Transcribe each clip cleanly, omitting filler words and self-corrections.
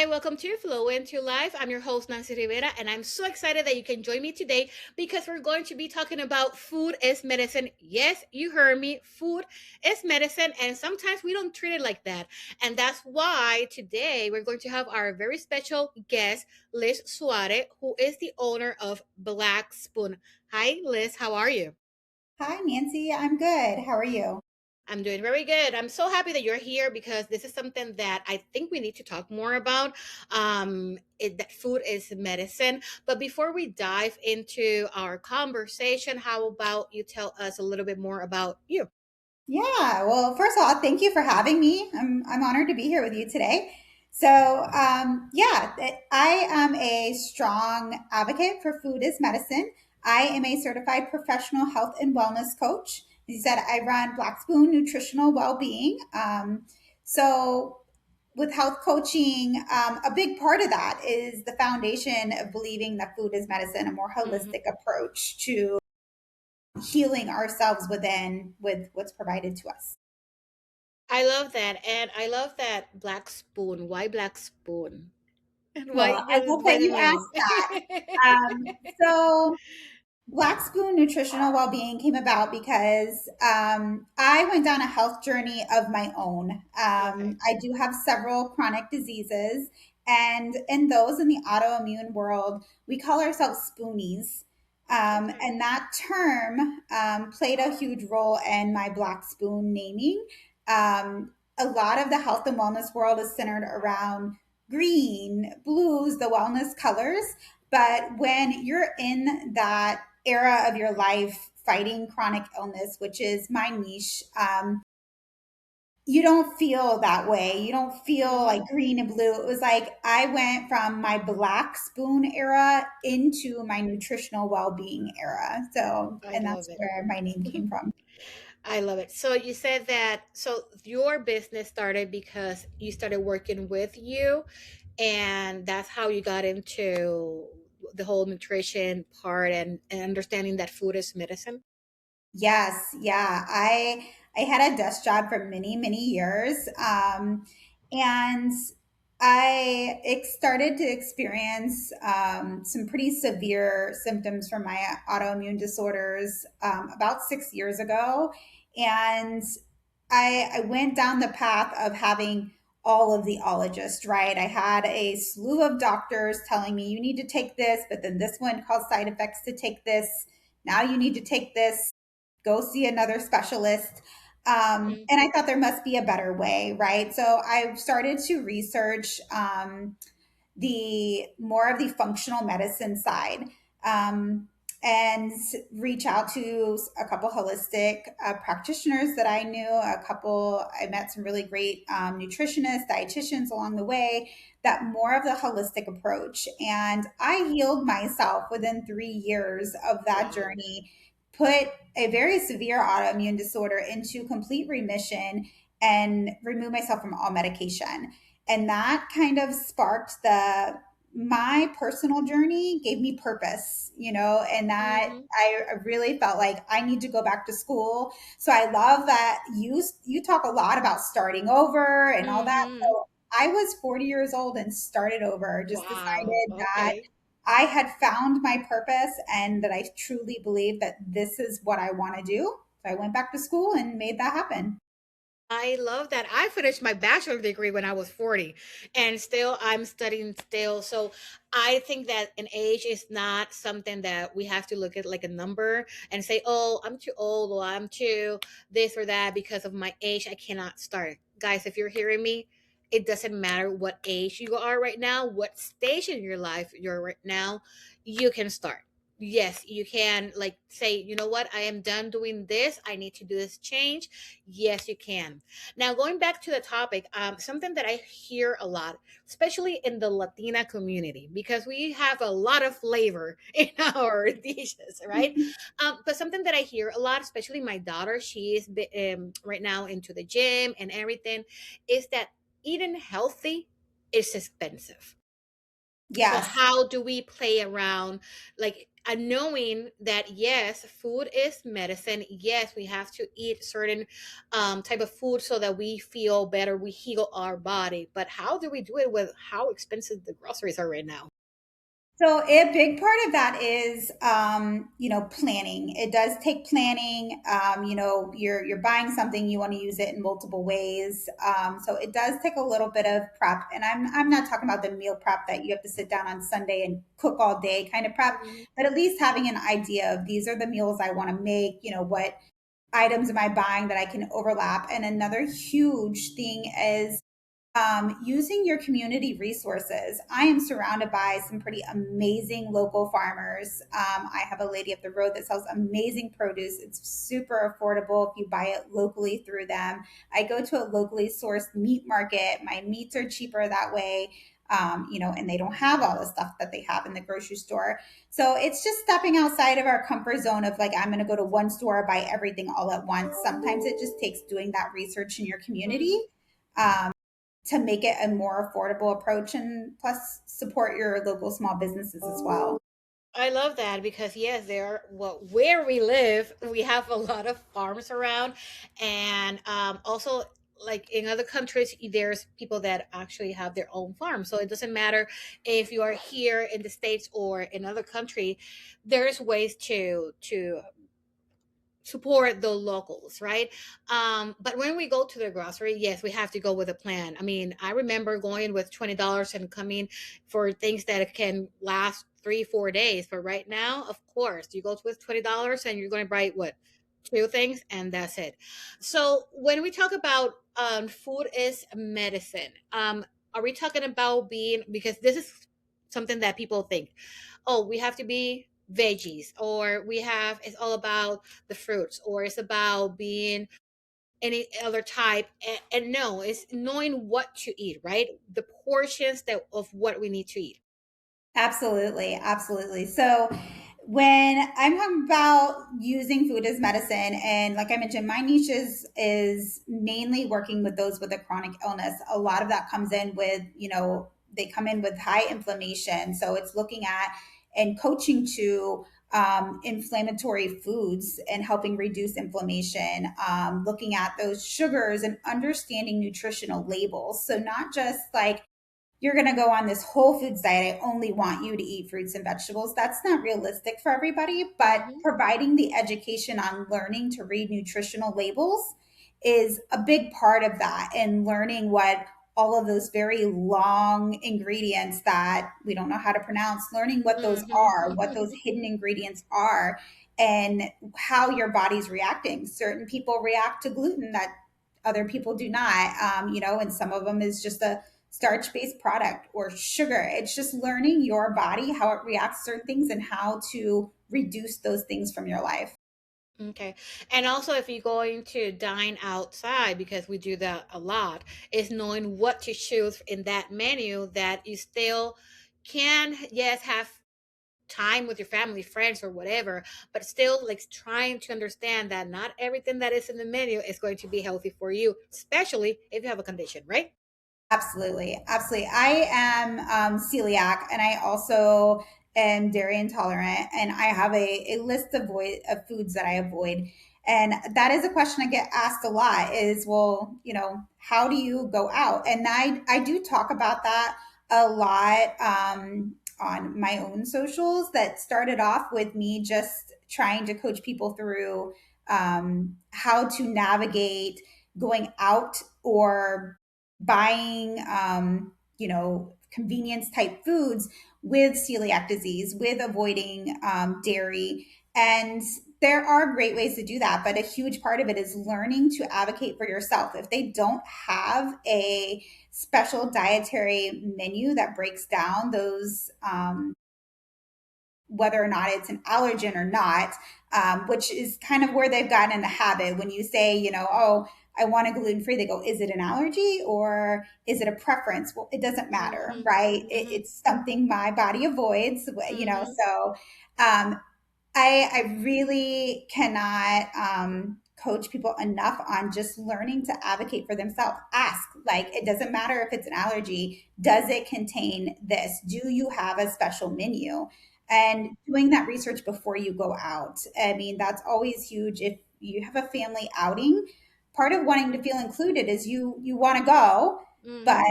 Hi, welcome to Flow Into Life. I'm your host, Nancy Rivera, and I'm so excited that you can join me today because we're going to be talking about food is medicine. Yes, you heard me. Food is medicine, and sometimes we don't treat it like that. And that's why today we're going to have our very special guest, Lizz Suarez, who is the owner of Black Spoon. Hi, Liz. How are you? Hi, Nancy. I'm good. How are you? I'm doing very good. I'm so happy that you're here because this is something that I think we need to talk more about. That food is medicine. But before we dive into our conversation, how about you tell us a little bit more about you? Yeah. Well, first of all, thank you for having me. I'm honored to be here with you today. So, I am a strong advocate for food as medicine. I am a certified professional health and wellness coach. As you said, I run Black Spoon Nutritional Well-being. So, with health coaching, a big part of that is the foundation of believing that food is medicine, a more Mhm. holistic approach to healing ourselves within with what's provided to us. I love that. And I love that Black Spoon. Why Black Spoon? And Well, I love what that does it you mean? asked that. So Black Spoon Nutritional Wellbeing came about because I went down a health journey of my own. Okay. I do have several chronic diseases, and in those in the autoimmune world, we call ourselves spoonies. Okay. And that term played a huge role in my Black Spoon naming. A lot of the health and wellness world is centered around green, blues, the wellness colors. But when you're in that era of your life fighting chronic illness, which is my niche, you don't feel that way. You don't feel like Hmm. green and blue. It was like I went from my Black Spoon era into my nutritional well-being era. So, I and love that's it. where my name came from. I love it. So you said that so your business started because you started working with you, and that's how you got into the whole nutrition part and understanding that food is medicine. Yes, yeah. I had a desk job for many, many years. And started to experience some pretty severe symptoms from my autoimmune disorders about 6 years ago. And I went down the path of having all of the ologists, right? I had a slew of doctors telling me, you need to take this, but then this one caused side effects to take this. Now you need to take this, go see another specialist. Mm. And I thought there must be a better way, right? So I started to research the more of the functional medicine side, um, and reach out to a couple holistic practitioners that I knew. I met some really great nutritionists, dietitians along the way. That more of the holistic approach, and I healed myself within 3 years of that Wow. journey. Put a very severe autoimmune disorder into complete remission and remove myself from all medication, and that kind of sparked the my personal journey, gave me purpose, and that Hmm. I really felt like I need to go back to school. So I love that you talk a lot about starting over and all that. Hmm. So I was 40 years old and started over, just Wow. decided that Okay. I had found my purpose and that I truly believe that this is what I want to do. So I went back to school and made that happen. I love that. I finished my bachelor degree when I was 40 and still I'm studying still. So I think that an age is not something that we have to look at like a number and say, "Oh, I'm too old or I'm too this or that because of my age I cannot start." Guys, if you're hearing me, it doesn't matter what age you are right now, what stage in your life you're right now, you can start. Yes, you can like say, "You know what? I am done doing this. I need to do this change." Yes, you can. Now, going back to the topic, something that I hear a lot, especially in the Latina community, because we have a lot of flavor in our dishes, right? But something that I hear a lot, especially my daughter, she is right now into the gym and everything, is that eating healthy is expensive. So Yes. how do we play around like knowing that yes, food is medicine. Yes, we have to eat certain type of food so that we feel better, we heal our body. But how do we do it with how expensive the groceries are right now? So a big part of that is, planning. It does take planning. You're buying something, you want to use it in multiple ways. So it does take a little bit of prep. And I'm not talking about the meal prep that you have to sit down on Sunday and cook all day kind of prep, Mhm. but at least having an idea of these are the meals I want to make. What items am I buying that I can overlap? And another huge thing is using your community resources. I am surrounded by some pretty amazing local farmers. I have a lady up the road that sells amazing produce. It's super affordable if you buy it locally through them. I go to a locally sourced meat market. My meats are cheaper that way. And they don't have all the stuff that they have in the grocery store. So it's just stepping outside of our comfort zone of like, I'm going to go to one store, buy everything all at once. Sometimes it just takes doing that research in your community. Mhm. Um, to make it a more affordable approach and plus support your local small businesses as well. I love that because yes, there well where we live, we have a lot of farms around, and also like in other countries, there's people that actually have their own farm. So it doesn't matter if you are here in the states or in other country. There's ways to support the locals, right? But when we go to the grocery, yes, we have to go with a plan. I mean, I remember going with $20 and coming for things that can last 3 4 days. But right now, of course, you go with $20 and you're going to buy what, two things, and that's it. So when we talk about food is medicine, are we talking about being, because this is something that people think, oh, we have to be veggies, or we have, it's all about the fruits, or it's about being any other type. And no, it's knowing what to eat, right? The portions that of what we need to eat. Absolutely, absolutely. So when I'm talking about using food as medicine, and like I mentioned, my niche is mainly working with those with a chronic illness. A lot of that comes in with, they come in with high inflammation. So it's looking at and coaching to inflammatory foods and helping reduce inflammation, looking at those sugars and understanding nutritional labels. So not just like you're going to go on this whole foods diet. I only want you to eat fruits and vegetables. That's not realistic for everybody, but Hmm. providing the education on learning to read nutritional labels is a big part of that, and learning what all of those very long ingredients that we don't know how to pronounce, learning what those are, what those Hmm. hidden ingredients are, and how your body's reacting. Certain people react to gluten that other people do not, and some of them is just a starch based product or sugar. It's just learning your body, how it reacts to certain things, and how to reduce those things from your life. Okay. And also, if you're going to dine outside, because we do that a lot, is knowing what to choose in that menu that you still can, yes, have time with your family, friends, or whatever, but still like trying to understand that not everything that is in the menu is going to be healthy for you, especially if you have a condition, right? Absolutely. Absolutely. I am celiac, and I also am dairy intolerant, and I have a list of foods that I avoid. And that is a question I get asked a lot is, well, how do you go out? And I do talk about that a lot on my own socials. That started off with me just trying to coach people through how to navigate going out or buying, convenience type foods with celiac disease, with avoiding dairy. And there are great ways to do that, but a huge part of it is learning to advocate for yourself. If they don't have a special dietary menu that breaks down those, whether or not it's an allergen or not, which is kind of where they've gotten in the habit. When you say, oh, I want a gluten free, they go, is it an allergy or is it a preference? Well, it doesn't matter, Hmm. right? Hmm. It's something my body avoids, Hmm. so um, I really cannot coach people enough on just learning to advocate for themselves. Ask, like, it doesn't matter if it's an allergy. Does it contain this? Do you have a special menu? and doing that research before you go out. I mean, that's always huge. If you have a family outing, part of wanting to feel included is you want to go, but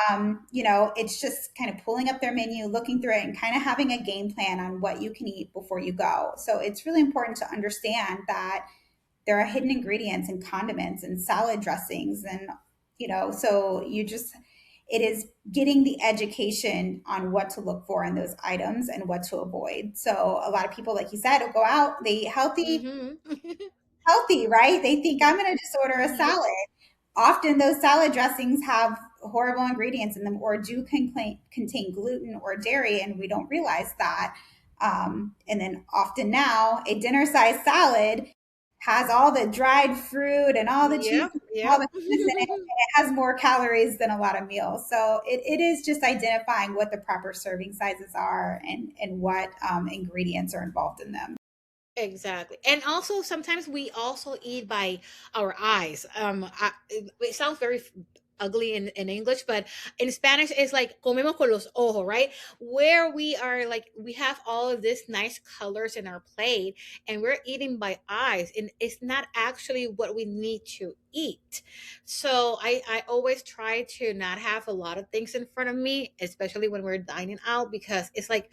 Mm-hmm. it's just kind of pulling up their menu, looking through it, and kind of having a game plan on what you can eat before you go. So it's really important to understand that there are hidden ingredients and condiments and salad dressings, and so it is getting the education on what to look for in those items and what to avoid. So a lot of people, like you said, will go out, they eat Mm-hmm. healthy, right? They think I'm going to just order a Yep. salad. Often those salad dressings have horrible ingredients in them or do contain gluten or dairy, and we don't realize that. And then often now, a dinner size salad has all the dried fruit and all the cheese Yep. and all Yep. the goodness in it, and it has more calories than a lot of meals. So it is just identifying what the proper serving sizes are and what ingredients are involved in them. Exactly. And also sometimes we also eat by our eyes. It sounds very ugly in English, but in Spanish it's like comemos con los ojos, right? Where we are like we have all of these nice colors in our plate and we're eating by eyes and it's not actually what we need to eat. So I always try to not have a lot of things in front of me, especially when we're dining out because it's like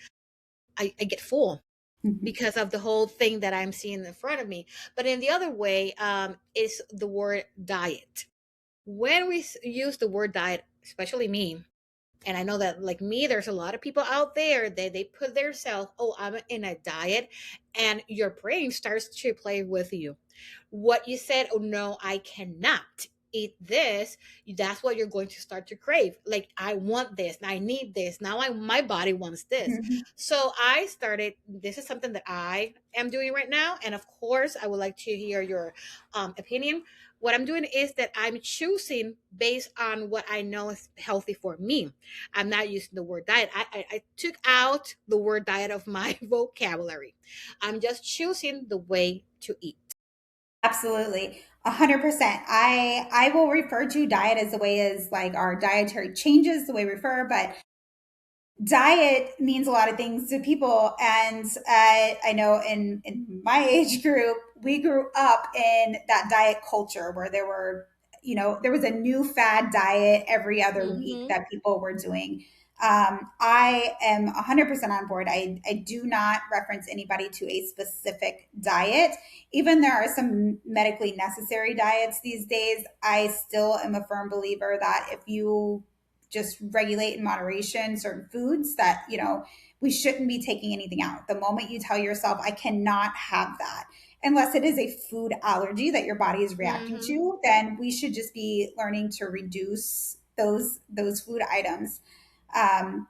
I get full Mhm. because of the whole thing that I'm seeing in front of me. But in the other way, is the word diet. When we use the word diet, especially me, and I know that like me, there's a lot of people out there that they put themselves, oh, I'm in a diet, and your brain starts to play with you. What you said, oh no, I cannot eat this, that's what you're going to start to crave. Like I want this, I need this, now my body wants this. Mhm. So I started, this is something that I am doing right now, and of course I would like to hear your opinion. What I'm doing is that I'm choosing based on what I know is healthy for me. I'm not using the word diet. I took out the word diet of my vocabulary. I'm just choosing the way to eat. Absolutely. 100%. I will refer to diet as the way as like our dietary changes, the way we refer, but diet means a lot of things to people. And I know in my age group, we grew up in that diet culture where there was a new fad diet every other week Mm-hmm. that people were doing. I am 100% on board. I do not reference anybody to a specific diet. Even there are some medically necessary diets these days, I still am a firm believer that if you just regulate in moderation certain foods, that we shouldn't be taking anything out. The moment you tell yourself I cannot have that, unless it is a food allergy that your body is reacting Mm-hmm. to, then we should just be learning to reduce those food items. um,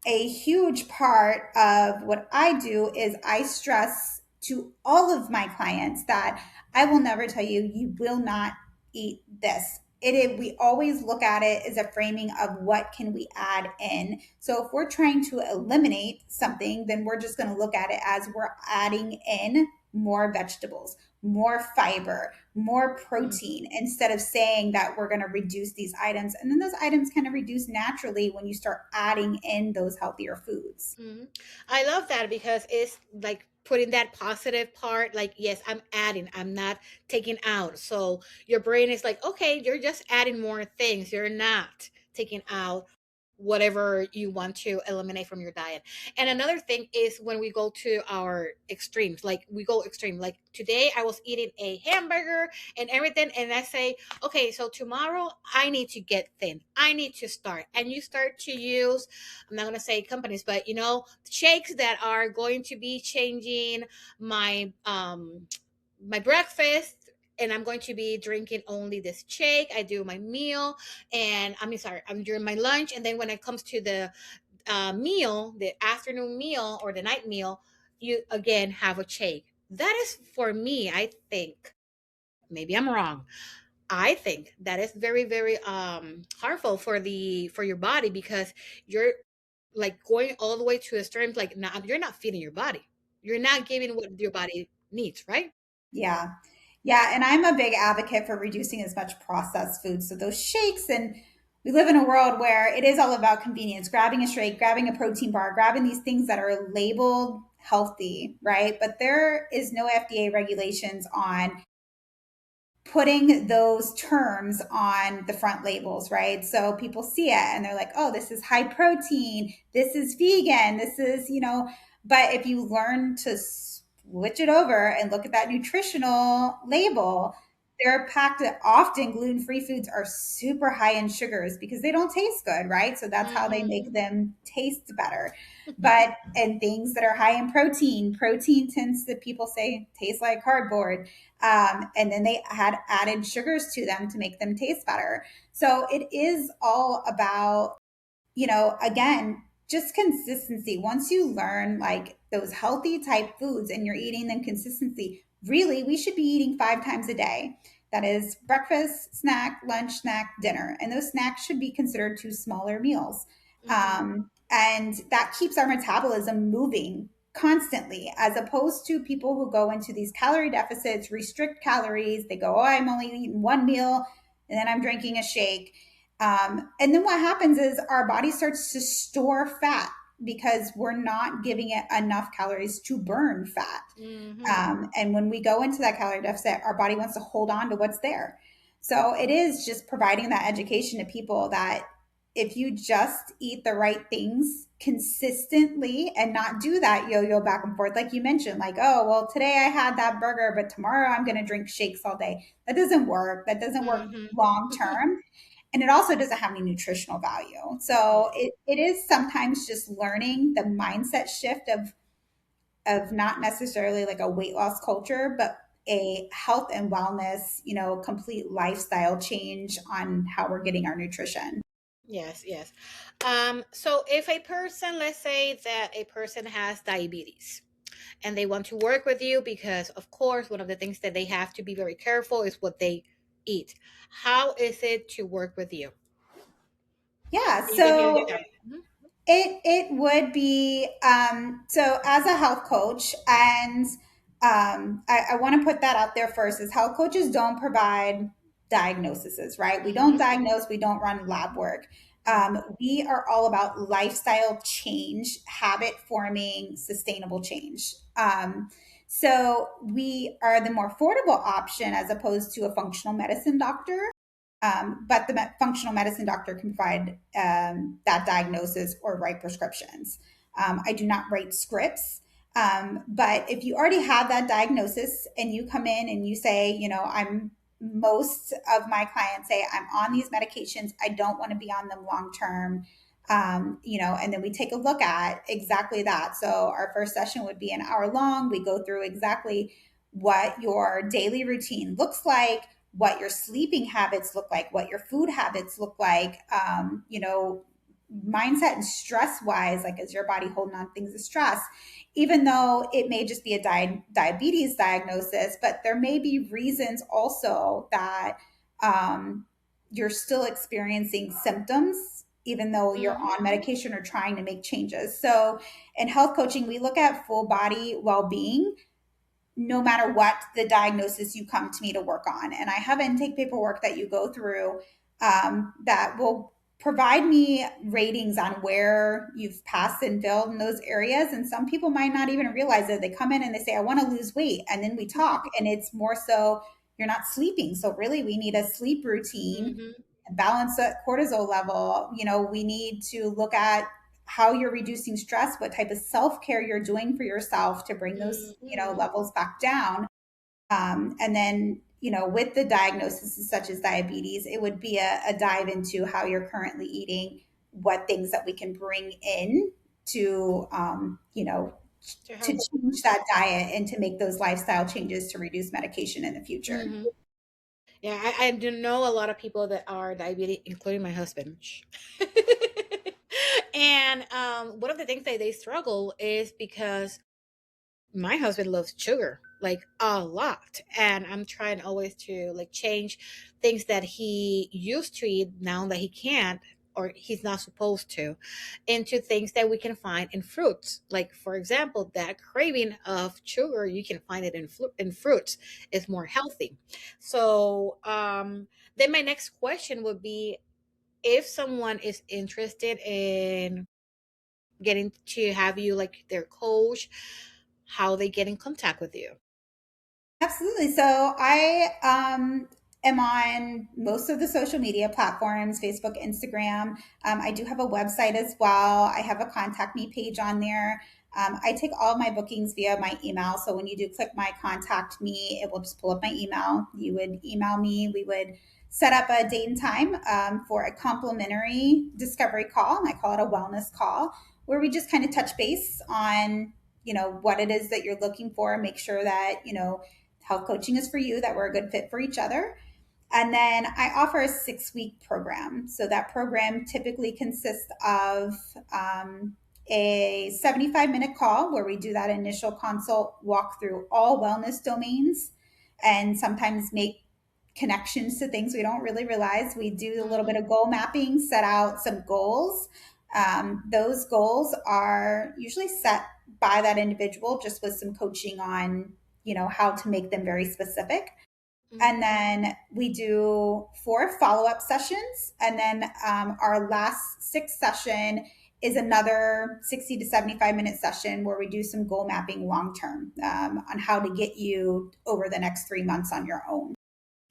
a huge part of what I do is I stress to all of my clients that I will never tell you, you will not eat this. We always look at it as a framing of what can we add in. So if we're trying to eliminate something, then we're just going to look at it as we're adding in more vegetables, more fiber, more protein, instead of saying that we're going to reduce these items. And then those items kind of reduce naturally when you start adding in those healthier foods. Mm-hmm. I love that because it's like putting that positive part, like, yes, I'm adding, I'm not taking out. So your brain is like, okay, you're just adding more things. You're not taking out whatever you want to eliminate from your diet. And another thing is when we go to our extremes, like we go extreme. Like today I was eating a hamburger and everything, and I say, okay, so tomorrow I need to get thin. I need to start. And you start to use, I'm not gonna say companies, but shakes that are going to be changing my breakfast, and I'm going to be drinking only this shake. I do my meal, and I mean, sorry, I'm during my lunch, and then when it comes to the meal, the afternoon meal or the night meal, you again have a shake. That is for me. I think maybe I'm wrong. I think that is very, very harmful for your body because you're like going all the way to extremes. Like, not, you're not feeding your body. You're not giving what your body needs, right? Yeah. Yeah. And I'm a big advocate for reducing as much processed food. So those shakes and We live in a world where it is all about convenience, grabbing a shake, grabbing a protein bar, grabbing these things that are labeled healthy, right? But there is no FDA regulations on putting those terms on the front labels, right? So people see it and they're like, oh, this is high protein, this is vegan, this is, but if you learn to switch it over and look at that nutritional label, they're packed often gluten free foods are super high in sugars because they don't taste good, right? So that's how they make Hmm. them taste better. But and things that are high in protein tends to people say taste like cardboard, and then they had added sugars to them to make them taste better. So it is all about, again, just consistency. Once you learn like those healthy type foods and you're eating them consistently, really, we should be eating 5 times a day. That is breakfast, snack, lunch, snack, dinner. And those snacks should be considered two smaller meals. Hmm. And that keeps our metabolism moving constantly, as opposed to people who go into these calorie deficits, restrict calories. They go, oh, I'm only eating one meal and then I'm drinking a shake. And then what happens is our body starts to store fat because we're not giving it enough calories to burn fat. Hmm. And when we go into that calorie deficit, our body wants to hold on to what's there. So it is just providing that education to people that if you just eat the right things consistently and not do that yo-yo back and forth, like you mentioned, like, oh, well, today I had that burger, but tomorrow I'm going to drink shakes all day. That doesn't work. That doesn't work Hmm. long term, and it also doesn't have any nutritional value. So Yes. it is sometimes just learning the mindset shift of not necessarily like a weight loss culture, but a health and wellness, complete lifestyle change on how we're getting our nutrition. Yes, yes. So if a person, let's say that a person has diabetes and they want to work with you because, of course, one of the things that they have to be very careful is what they eat. How is it to work with you? Yeah. Can you give me an So example? Mhm. it would be so as a health coach, and I want to put that out there first, is health coaches don't provide diagnoses, right? We don't Mhm. diagnose, we don't run lab work. Mhm. We are all about lifestyle change, habit forming, sustainable change. So we are the more affordable option as opposed to a functional medicine doctor, but the functional medicine doctor can provide that diagnosis or write prescriptions. I do not write scripts. But if you already have that diagnosis and you come in and you say, most of my clients say, I'm on these medications, I don't want to be on them long term. And then we take a look at exactly that. So our first session would be an hour long. We go through exactly what your daily routine looks like, what your sleeping habits look like, what your food habits look like, mindset and stress wise, like is your body holding on things of stress, even though it may just be a diabetes diagnosis, but there may be reasons also that um, you're still experiencing symptoms even though you're Mhm. on medication or trying to make changes. So in health coaching, we look at full body well-being no matter what the diagnosis you come to me to work on. And I have intake paperwork that you go through that will provide me ratings on where you've passed and failed in those areas. And some people might not even realize it. They come in and they say, I want to lose weight. And then we talk, and it's more so you're not sleeping. So, really, we need a sleep routine, Mhm. balance that cortisol level. We need to look at how you're reducing stress, what type of self care you're doing for yourself to bring those, Mhm. levels back down. And then, with the diagnoses such as diabetes, it would be a dive into how you're currently eating, what things that we can bring in to, To to help. change that diet and to make those lifestyle changes to reduce medication in the future. Mhm. Yeah, I do know a lot of people that are diabetic, including my husband. And one of the things that they struggle is because my husband loves sugar like a lot, and I'm trying always to like change things that he used to eat now that he can't or he's not supposed to, into things that we can find in fruits. Like for example, that craving of sugar, you can find it in in fruits. Is more healthy. So then my next question would be, if someone is interested in getting to have you like their coach, how they get in contact with you? Absolutely. So I am on most of the social media platforms, Facebook, Instagram. I do have a website as well. I have a contact me page on there. I take all of my bookings via my email. So when you do click my contact me, it will just pull up my email. You would email me. We would set up a date and time for a complimentary discovery call. I call it a wellness call, where we just kind of touch base on what it is that you're looking for, make sure that health coaching is for you, that we're a good fit for each other. And then I offer a 6-week program. So that program typically consists of a 75-minute call where we do that initial consult, walk through all wellness domains, and sometimes make connections to things we don't really realize. We do a little bit Hmm. of goal mapping, set out some goals. Those goals are usually set by that individual just with some coaching on how to make them very specific. And Hmm. then we do 4 follow-up sessions, and then our last sixth session is another 60 to 75-minute session where we do some goal mapping long term on how to get you over the next 3 months on your own.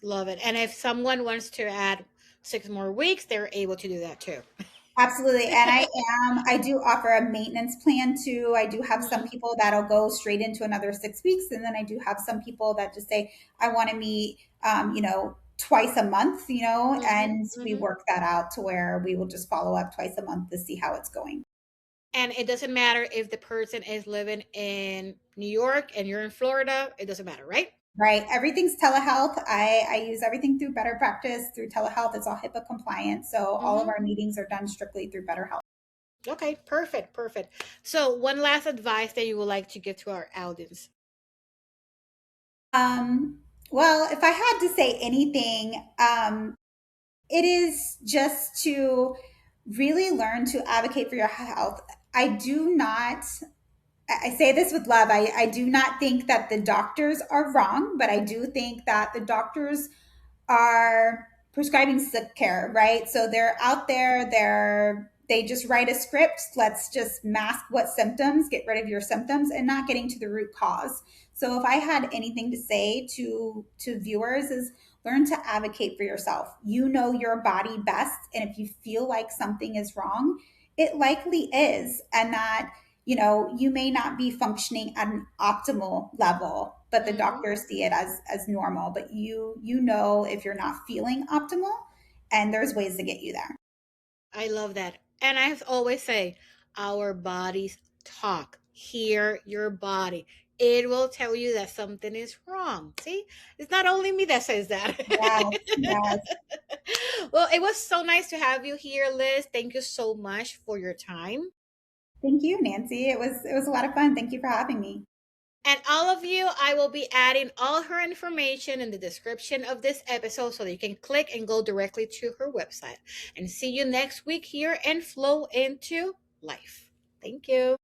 Love it. And if someone wants to add 6 more weeks, they're able to do that too. Absolutely. And I do offer a maintenance plan too. I do have some Hmm. people that'll go straight into another 6 weeks. And then I do have some people that just say, I want to meet, twice a month, Hmm. and we Hmm. work that out to where we will just follow up twice a month to see how it's going. And it doesn't matter if the person is living in New York and you're in Florida, it doesn't matter, right? Right. Everything's telehealth. I use everything through Better Practice through telehealth. It's all HIPAA compliant. So all of Hmm. our meetings are done strictly through BetterHealth. Okay, perfect, perfect. So, one last advice that you would like to give to our audience. Um, well, if I had to say anything, it is just to really learn to advocate for your health. I do not, I say this with love, I do not think that the doctors are wrong, but I do think that the doctors are prescribing sick care, right? So they're out there, they just write a script. Let's just mask what symptoms, get rid of your symptoms, and not getting to the root cause. So if I had anything to say to viewers is learn to advocate for yourself. You know your body best, and if you feel like something is wrong, it likely is, and that you may not be functioning at an optimal level, but the Hmm. doctors see it as normal. But you know if you're not feeling optimal, and there's ways to get you there. I love that. And I always say, our bodies talk. Hear your body. It will tell you that something is wrong. See, it's not only me that says that. Yes, yes. Well, it was so nice to have you here, Liz. Thank you so much for your time. Thank you, Nancy. It was a lot of fun. Thank you for having me. And all of you, I will be adding all her information in the description of this episode so that you can click and go directly to her website. And see you next week here and Flow into Life. Thank you.